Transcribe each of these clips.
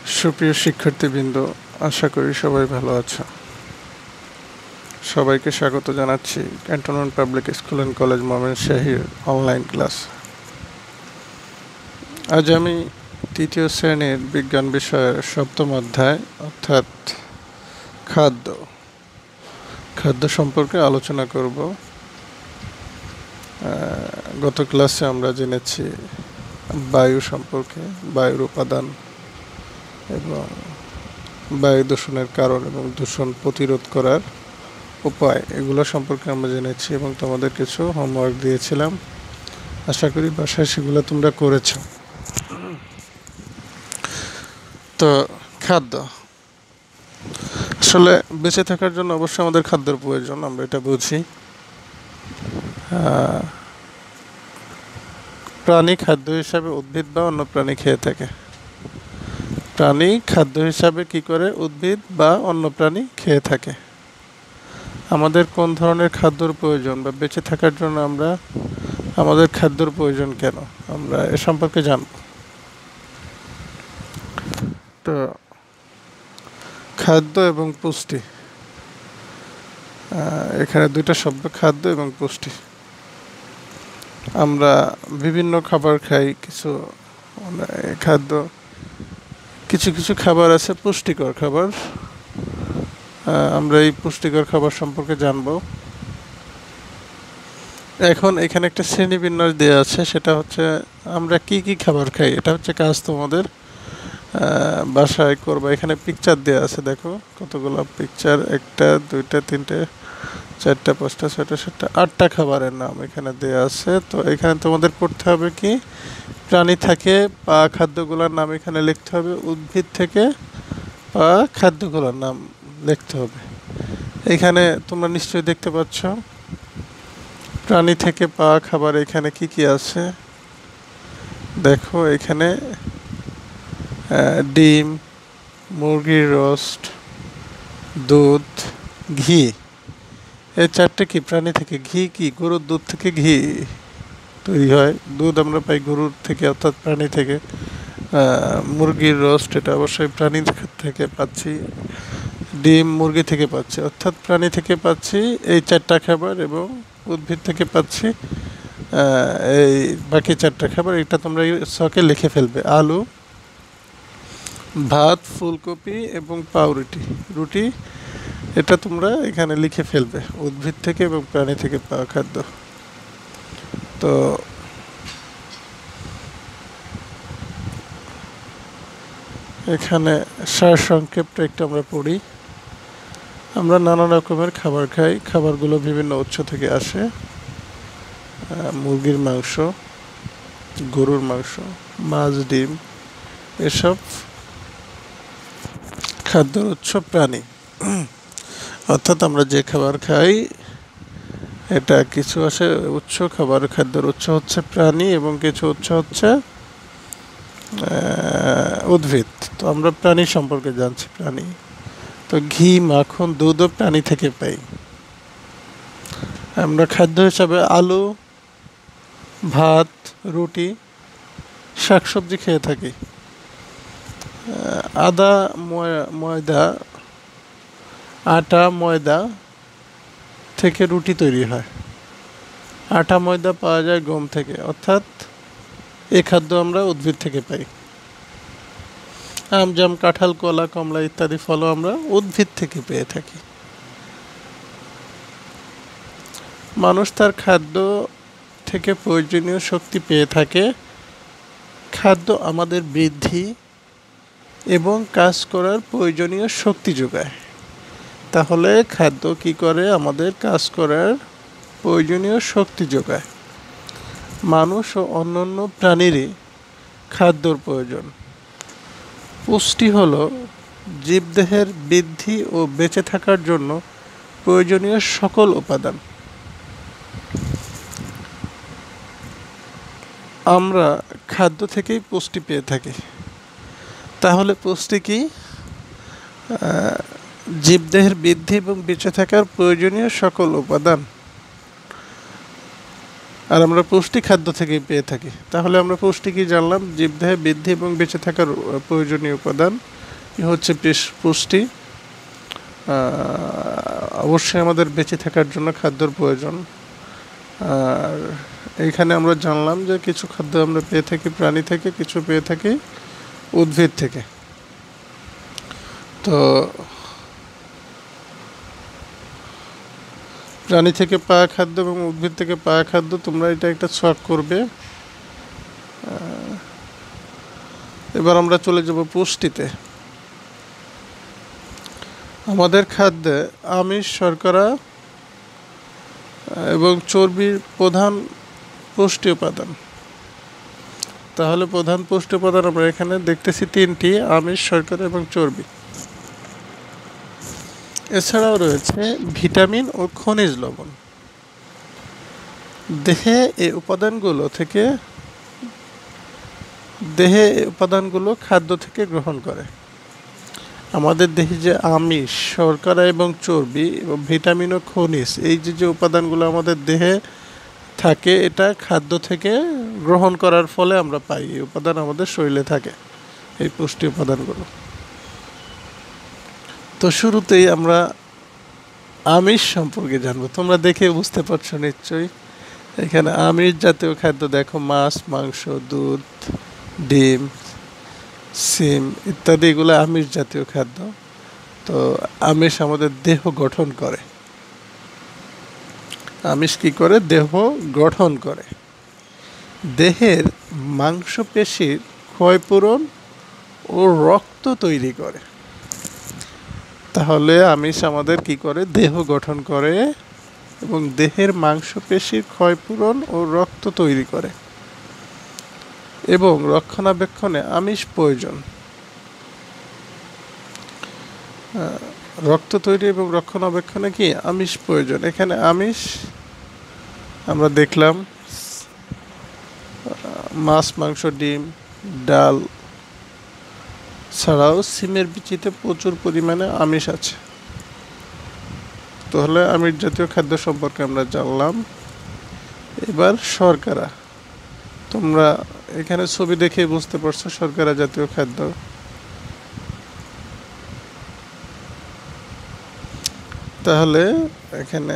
সুপ্রিয় শিক্ষার্থীবৃন্দ, আশা করি সবাই ভালো আছো। সবাইকে স্বাগত জানাচ্ছি cantonment public school and college ময়মনসিংহের অনলাইন ক্লাস। আজ আমি তৃতীয় শ্রেণীর বিজ্ঞান বিষয়ের সপ্তম অধ্যায় অর্থাৎ খাদ্য সম্পর্কে আলোচনা করব। গত ক্লাসে আমরা জেনেছি বায়ু সম্পর্কে, বায়ুর উপাদান এবং বায়ু দূষণের কারণ এবং দূষণ প্রতিরোধ করার উপায়, এগুলো সম্পর্কে আমরা জেনেছি এবং তোমাদের কিছু হোমওয়ার্ক দিয়েছিলাম। আশা করি বাসায় সেগুলো তোমরা করেছো। তো খাদ্য আসলে বেঁচে থাকার জন্য অবশ্যই আমাদের খাদ্যের প্রয়োজন, আমরা এটা বুঝি। প্রাণী খাদ্য হিসাবে উদ্ভিদ বা অন্য প্রাণী খেয়ে থাকে। প্রাণী খাদ্য হিসাবে কি করে? উদ্ভিদ বা অন্য প্রাণী খেয়ে থাকে। আমাদের কোন ধরনের খাদ্যর প্রয়োজন বা বেঁচে থাকার জন্য আমাদের খাদ্যর প্রয়োজন কেন, আমরা এ সম্পর্কে জানব। তো খাদ্য এবং পুষ্টি, এখানে দুইটা শব্দ, খাদ্য এবং পুষ্টি। আমরা বিভিন্ন খাবার খাই, কিছু কিছু খাবার আছে পুষ্টিকর খাবার। আমরা এই পুষ্টিকর খাবার সম্পর্কে জানব। এখন এখানে একটা শ্রেণীবিন্যাস দেওয়া আছে, সেটা হচ্ছে আমরা কি কি খাবার খাই। এটা হচ্ছে কাজ তোমাদের বাসায় করবা। এখানে পিকচার দেওয়া আছে, দেখো কতগুলো পিকচার, 1টা 2টা 3টে 4টা 5টা 6টা 7টা 8টা খাবারের নাম এখানে দেওয়া আছে। তো এখানে তোমাদের করতে হবে কি, প্রাণী থেকে পা খাদ্যগুলোর নাম এখানে লিখতে হবে, উদ্ভিদ থেকে পা খাদ্যগুলোর নাম লিখতে হবে। এখানে তোমরা নিশ্চয়ই দেখতে পাচ্ছ প্রাণী থেকে পাওয়া খাবার এখানে কি কি আছে। দেখো এখানে ডিম, মুরগির রোস্ট, দুধ, ঘি, এই 4টে কি প্রাণী থেকে। ঘি কি? গরুর দুধ থেকে ঘি তৈরি হয়। দুধ আমরা পাই গরুর থেকে অর্থাৎ প্রাণী থেকে। মুরগির রোস্ট, এটা অবশ্যই প্রাণী থেকে পাচ্ছি। ডিম মুরগি থেকে পাচ্ছি অর্থাৎ প্রাণী থেকে পাচ্ছি এই 4টা খাবার, এবং উদ্ভিদ থেকে পাচ্ছি এই বাকি 4টা খাবার। এটা তোমরা ছকে লিখে ফেলবে। আলু, ভাত, ফুলকপি এবং রুটি, এটা তোমরা এখানে লিখে ফেলবে, উদ্ভিদ থেকে এবং প্রাণী থেকে পাওয়া খাদ্য। তো এখানে সারসংক্ষেপটা একটু আমরা পড়ি। আমরা নানা রকমের খাবার খাই, খাবারগুলো বিভিন্ন উৎস থেকে আসে। মুরগির মাংস, গরুর মাংস, মাছ, ডিম, এসব খাদ্যের উৎস প্রাণী। অর্থাৎ আমরা যে খাবার খাই এটা কিছু আসে উৎস, খাদ্যের উৎস হচ্ছে প্রাণী এবং কিছু উৎস হচ্ছে উদ্ভিদ। তো আমরা প্রাণী সম্পর্কে জানছি। প্রাণী তো ঘি, মাখন, দুধও প্রাণী থেকে পাই। আমরা খাদ্য হিসাবে আলু, ভাত, রুটি, শাকসবজি খেয়ে থাকি। আটা ময়দা থেকে রুটি তৈরি হয়। আটা ময়দা পাওয়া যায় গম থেকে, অর্থাৎ এই খাদ্য আমরা উদ্ভিদ থেকে পাই। আম, জাম, কাঁঠাল, কলা, কমলা ইত্যাদি ফলও আমরা উদ্ভিদ থেকে পেয়ে থাকি। মানুষ তার খাদ্য থেকে প্রয়োজনীয় শক্তি পেয়ে থাকে। খাদ্য আমাদের বৃদ্ধি এবং কাজ করার প্রয়োজনীয় শক্তি যোগায়। তাহলে খাদ্য কি করে? আমাদের কাজ করার প্রয়োজনীয় শক্তি যোগায়। মানুষ ও অন্যান্য প্রাণীরই খাদ্যর প্রয়োজন। পুষ্টি হলো জীবদেহের বৃদ্ধি ও বেঁচে থাকার জন্য প্রয়োজনীয় সকল উপাদান। আমরা খাদ্য থেকেই পুষ্টি পেয়ে থাকি। তাহলে পুষ্টি কি? জীবদেহের বৃদ্ধি এবং বেঁচে থাকার প্রয়োজনীয় সকল উপাদান। আর আমরা পুষ্টি খাদ্য থেকেই পেয়ে থাকি। তাহলে আমরা পুষ্টি কি জানলাম? জীবদেহে বৃদ্ধি এবং বেঁচে থাকার প্রয়োজনীয় উপাদান এ হচ্ছে পুষ্টি। অবশ্যই আমাদের বেঁচে থাকার জন্য খাদ্যর প্রয়োজন। আর এইখানে আমরা জানলাম যে কিছু খাদ্য আমরা পেয়ে থাকি প্রাণী থেকে, কিছু পেয়ে থাকি উদ্ভিদ থেকে। তো প্রাণী থেকে পাওয়া খাদ্য এবং উদ্ভিদ থেকে পাওয়া খাদ্য, তোমরা এটা একটা ছক করবে। এবার আমরা চলে যাব পুষ্টিতে। আমাদের খাদ্যে আমিষ, শর্করা এবং চর্বির প্রধান পুষ্টি উপাদান। তাহলে প্রধান পুষ্টি উপাদান আমরা এখানে দেখতেছি তিনটি: আমিষ, শর্করা এবং চর্বি। এছাড়াও রয়েছে ভিটামিন ও খনিজ লবণ। দেহে এই উপাদানগুলো খাদ্য থেকে গ্রহণ করে। আমাদের দেহে যে আমিষ, শর্করা এবং চর্বি এবং ভিটামিন ও খনিজ, এই যে উপাদানগুলো আমাদের দেহে থাকে, এটা খাদ্য থেকে গ্রহণ করার ফলে আমরা পাই। এই উপাদান আমাদের শরীরে থাকে, এই পুষ্টি উপাদানগুলো। তো শুরুতেই আমরা আমিষ সম্পর্কে জানবো। তোমরা দেখে বুঝতে পারছো নিশ্চয়ই, এখানে আমিষ জাতীয় খাদ্য দেখো, মাছ, মাংস, দুধ, ডিম, সিম ইত্যাদি, এগুলো আমিষ জাতীয় খাদ্য। তো আমিষ আমাদের দেহ গঠন করে। আমিষ কি করে? দেহ গঠন করে। দেহের মাংসপেশির ক্ষয়পূরণ ও রক্ত তৈরি করে। তাহলে আমিষ আমাদের কি করে? দেহ গঠন করে এবং দেহের মাংসপেশির ক্ষয়পূরণ ও রক্ত তৈরি করে। এবং রক্ষণাবেক্ষণে আমিষ প্রয়োজন। রক্ত তৈরি এবং রক্ষণাবেক্ষণে কি আমিষ প্রয়োজন। এখানে আমিষ আমরা দেখলাম মাছ, মাংস, ডিম, ডাল ছাড়াও সিমের বিচিতে প্রচুর পরিমাণে আমিষ আছে। তাহলে আমিষ জাতীয় খাদ্য সম্পর্কে আমরা জানলাম। এবার শর্করা। তোমরা এখানে ছবি দেখে বুঝতে পারছো শর্করা জাতীয় খাদ্য। তাহলে এখানে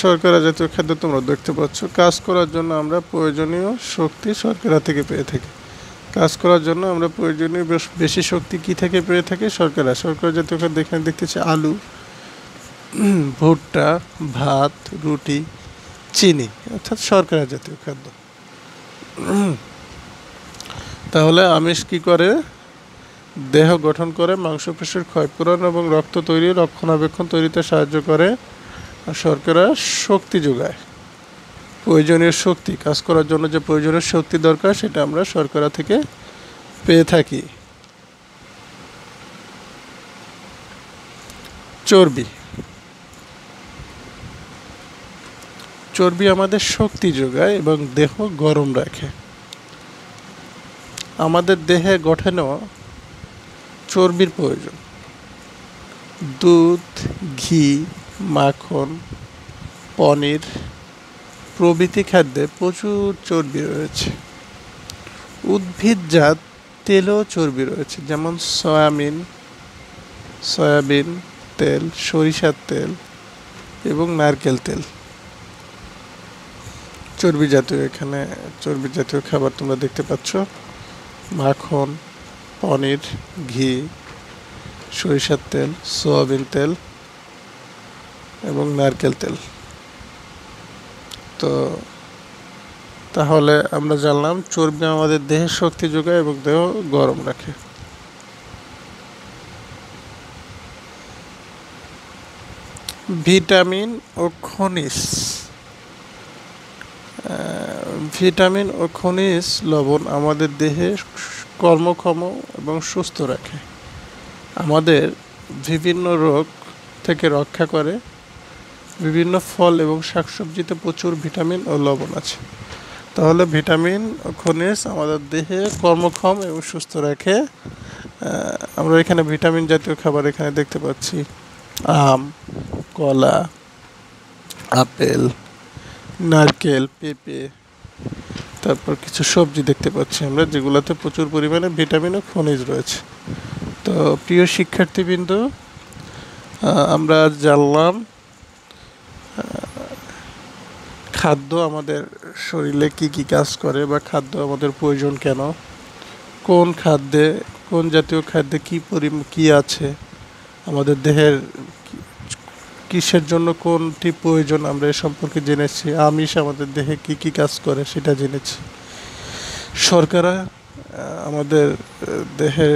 শর্করা জাতীয় খাদ্য তোমরা দেখতে পাচ্ছ। কাজ করার জন্য আমরা প্রয়োজনীয় শক্তি শর্করা থেকে পেয়ে থাকি। কাজ করার জন্য আমরা প্রয়োজনীয় বেশি শক্তি কি থেকে পেয়ে থাকি? শর্করা। শর্করা জাতীয় খাদ্য এখানে দেখতেছি আলু, ভুট্টা, ভাত, রুটি, চিনি, অর্থাৎ শর্করা জাতীয় খাদ্য। তাহলে আমিষ কি করে? দেহ গঠন করে, মাংসপেশির ক্ষয়পূরণ এবং রক্ত তৈরি, রক্ষণাবেক্ষণ তৈরিতে সাহায্য করে। আর শর্করা শক্তি যোগায়। প্রয়োজনীয় শক্তি, কাজ করার জন্য যে প্রয়োজনীয় শক্তি দরকার, সেটা আমরা শর্করা থেকে পেয়ে থাকি। চর্বি। চর্বি আমাদের শক্তি যোগায় এবং দেহ গরম রাখে। আমাদের দেহে গঠনেও চর্বির প্রয়োজন। দুধ, ঘি, মাখন, পনির প্রভৃতি খাদ্যে প্রচুর চর্বি রয়েছে। উদ্ভিদজাত তেলেও চর্বি রয়েছে, যেমন সয়াবিন তেল, সরিষার তেল এবং নারকেল তেল। চর্বি জাতীয়, এখানে চর্বি জাতীয় খাবার তোমরা দেখতে পাচ্ছ: মাখন, পনির, ঘি, সরিষার তেল, সয়াবিন তেল এবং নারকেল তেল। তো তাহলে আমরা জানলাম চর্বি আমাদের দেহের শক্তি যোগায় এবং দেহ গরম রাখে। ভিটামিন ও খনিজ। ভিটামিন ও খনিজ লবণ আমাদের দেহে কর্মক্ষম এবং সুস্থ রাখে। আমাদের বিভিন্ন রোগ থেকে রক্ষা করে। বিভিন্ন ফল এবং শাকসবজিতে প্রচুর ভিটামিন ও লবণ আছে। তাহলে ভিটামিন ও খনিজ আমাদের দেহে কর্মক্ষম এবং সুস্থ রাখে। আমরা এখানে ভিটামিন জাতীয় খাবার এখানে দেখতে পাচ্ছি: আম, কলা, আপেল, নারকেল, পেঁপে, তারপর কিছু সবজি দেখতে পাচ্ছি আমরা, যেগুলোতে প্রচুর পরিমাণে ভিটামিন ও খনিজ রয়েছে। তো তো প্রিয় শিক্ষার্থীবৃন্দ, আমরা জানলাম খাদ্য আমাদের শরীরে কি কি কাজ করে বা খাদ্য আমাদের প্রয়োজন কেন, কোন খাদ্যে, কোন জাতীয় খাদ্যে কি আছে, আমাদের দেহের কিসের জন্য কোনটি প্রয়োজন আমরা এ সম্পর্কে জেনেছি। আমিষ আমাদের দেহে কি কি কাজ করে সেটা জেনেছি। শর্করা আমাদের দেহে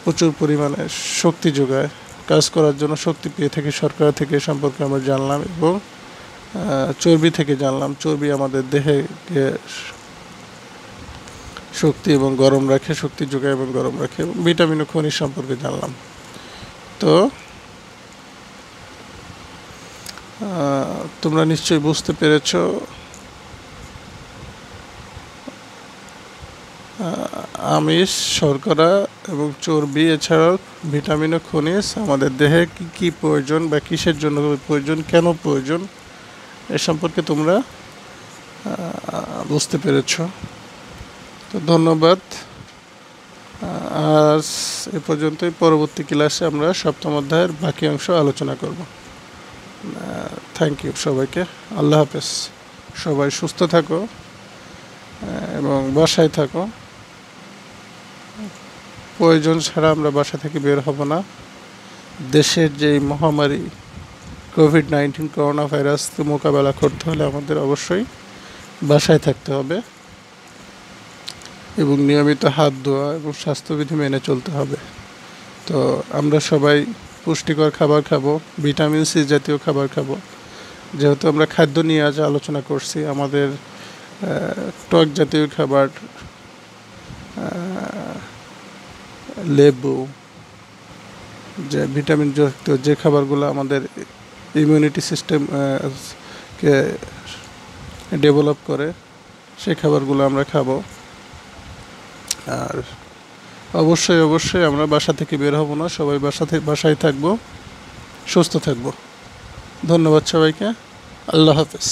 প্রচুর পরিমাণে শক্তি যোগায়, কাজ করার জন্য শক্তি পেয়ে থাকি শর্করা থেকে, সম্পর্কে আমরা জানলাম। এবং চর্বি থেকে জানলাম চর্বি আমাদের দেহে শক্তি এবং গরম রাখে, শক্তি যোগায় এবং গরম রাখে। ভিটামিন ও খনিজ সম্পর্কে জানলাম। তো তোমরা নিশ্চয়ই বুঝতে পেরেছ আমিষ, শর্করা এবং চর্বি এছাড়াও ভিটামিন ও খনিজ আমাদের দেহে কি কি প্রয়োজন বা কিসের জন্য প্রয়োজন, কেন প্রয়োজন, এ সম্পর্কে তোমরা বুঝতে পেরেছ। তো ধন্যবাদ। আজ এ পর্যন্তই। পরবর্তী ক্লাসে আমরা সপ্তম অধ্যায়ের বাকি অংশ আলোচনা করব। থ্যাংক ইউ সবাইকে। আল্লাহ হাফেজ। সবাই সুস্থ থাকো এবং বাসায় থাকো। প্রয়োজন ছাড়া আমরা বাসা থেকে বের হব না। দেশের যে মহামারী কোভিড-19 করোনা ভাইরাসকে মোকাবেলা করতে হলে আমাদের অবশ্যই বাসায় থাকতে হবে এবং নিয়মিত হাত ধোয়া এবং স্বাস্থ্যবিধি মেনে চলতে হবে। তো আমরা সবাই পুষ্টিকর খাবার খাবো, ভিটামিন সি জাতীয় খাবার খাবো। যেহেতু আমরা খাদ্য নিয়ে আজ আলোচনা করছি, আমাদের টক জাতীয় খাবার, লেবু, যে ভিটামিন যুক্ত যে খাবারগুলো আমাদের ইমিউনিটি সিস্টেম কে ডেভেলপ করে, সেই খাবারগুলো আমরা খাবো। আর অবশ্যই আমরা বাসা থেকে বের হব না, সবাই বাসায় থাকবো, সুস্থ থাকবো। ধন্যবাদ সবাইকে। আল্লাহ হাফেজ।